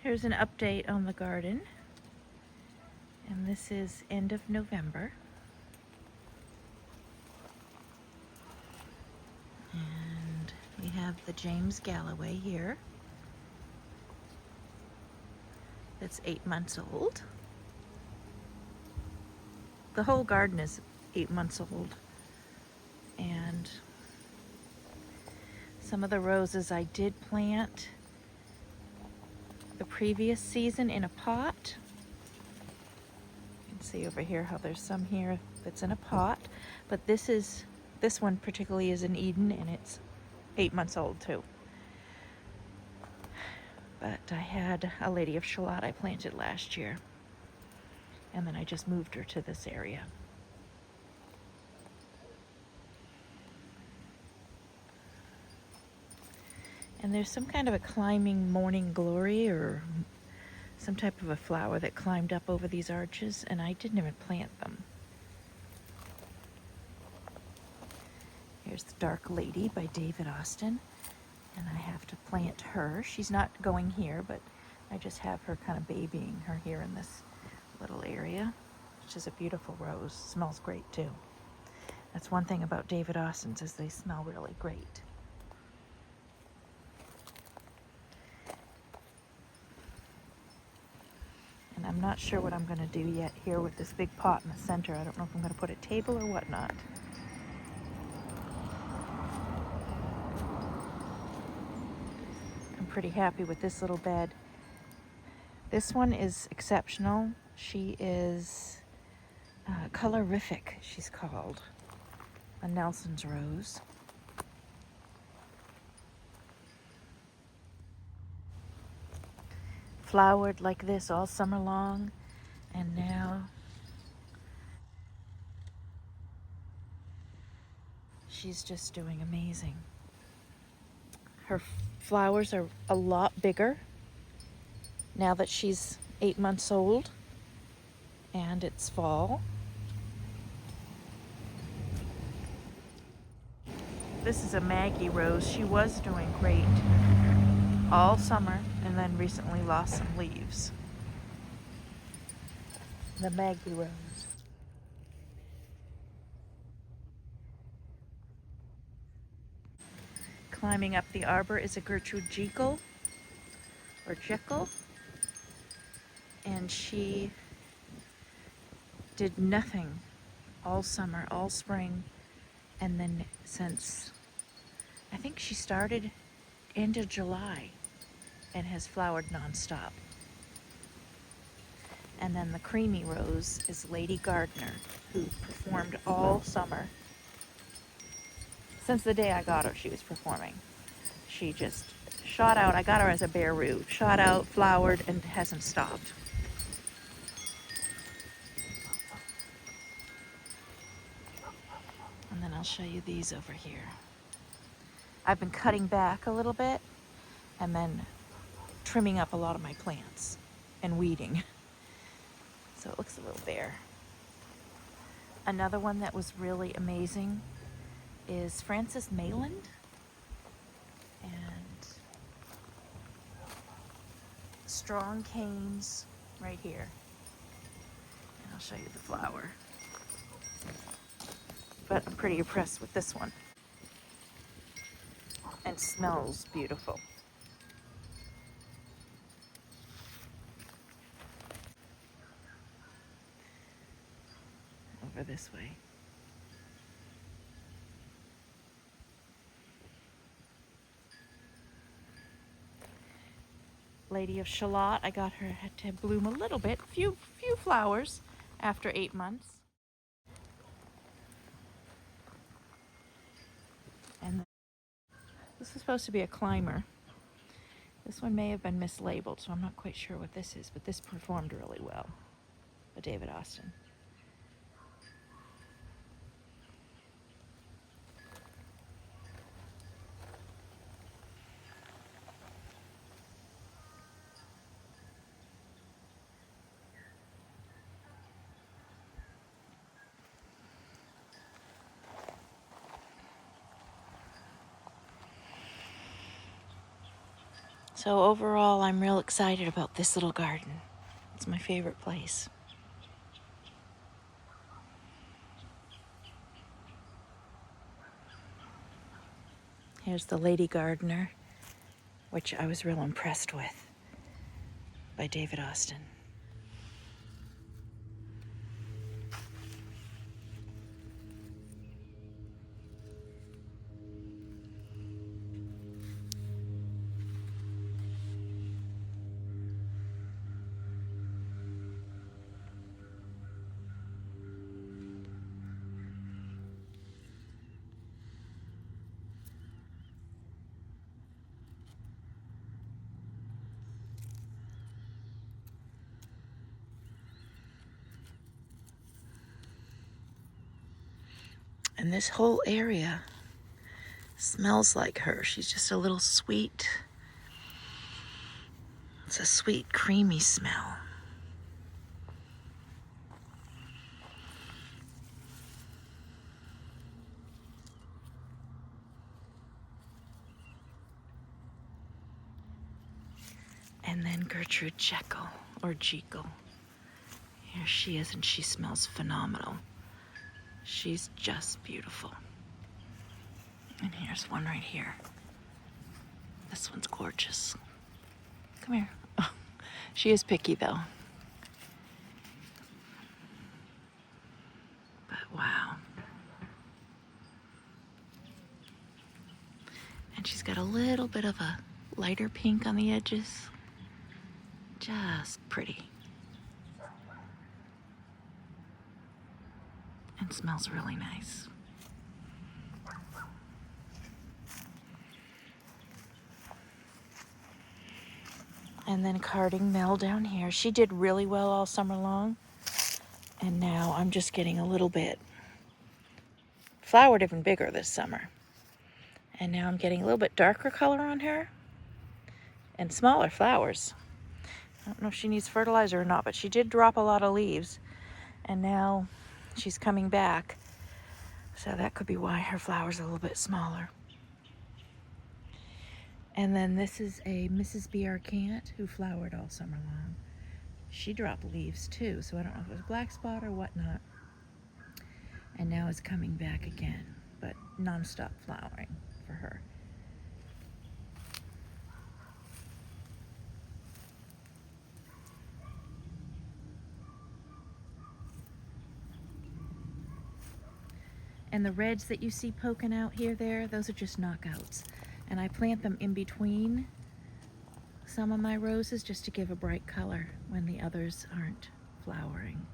Here's an update on the garden, and this is end of November. And we have the James Galloway here. That's 8 months old. The whole garden is 8 months old. And some of the roses I did plant the previous season in a pot. You can see over here how there's some here that's in a pot, but this one particularly is in Eden, and it's 8 months old too. But I had a Lady of Shalott I planted last year, and then I just moved her to this area. And there's some kind of a climbing morning glory or some type of a flower that climbed up over these arches, and I didn't even plant them. Here's the Dark Lady by David Austin, and I have to plant her. She's not going here, but I just have her kind of babying her here in this little area, which is a beautiful rose. Smells great too. That's one thing about David Austin's, is they smell really great. And I'm not sure what I'm going to do yet here with this big pot in the center. I don't know if I'm going to put a table or whatnot. I'm pretty happy with this little bed. This one is exceptional. She is colorific, she's called. A Nelson's rose. Flowered like this all summer long, and now she's just doing amazing. Her flowers are a lot bigger now that she's 8 months old and it's fall. This is a Maggie rose. She was doing great all summer and then recently lost some leaves. The Maggie rose. Climbing up the arbor is a Gertrude Jekyll, or Jekyll, and she did nothing all summer, all spring, and then since, I think she started end of July and has flowered nonstop. And then the creamy rose is Lady Gardner, who performed all summer. Since the day I got her, she was performing. She just shot out. I got her as a bare root. Shot out, flowered, and hasn't stopped. And then I'll show you these over here. I've been cutting back a little bit and then trimming up a lot of my plants and weeding. So it looks a little bare. Another one that was really amazing is Frances Mayland. And strong canes right here. And I'll show you the flower. But I'm pretty impressed with this one. And smells beautiful. Over this way. Lady of Shalott, I got her to bloom a little bit, few flowers after 8 months. And this is supposed to be a climber. This one may have been mislabeled, so I'm not quite sure what this is, but this performed really well. A David Austin. So overall, I'm real excited about this little garden. It's my favorite place. Here's the Lady Gardener, which I was real impressed with, by David Austin. And this whole area smells like her. She's just a little sweet. It's a sweet, creamy smell. And then Gertrude Jekyll, or Jekyll. Here she is, and she smells phenomenal. She's just beautiful. And here's one right here. This one's gorgeous. Come here. Oh, she is picky though. But wow. And she's got a little bit of a lighter pink on the edges. Just pretty. And smells really nice. And then carting Mel down here. She did really well all summer long. And now I'm just getting a little bit flowered even bigger this summer. And now I'm getting a little bit darker color on her and smaller flowers. I don't know if she needs fertilizer or not, but she did drop a lot of leaves. And now she's coming back. So that could be why her flowers are a little bit smaller. And then this is a Mrs. B. Arcant who flowered all summer long. She dropped leaves too, so I don't know if it was black spot or whatnot. And now it's coming back again, but non-stop flowering for her. And the reds that you see poking out here, there, those are just knockouts. And I plant them in between some of my roses just to give a bright color when the others aren't flowering.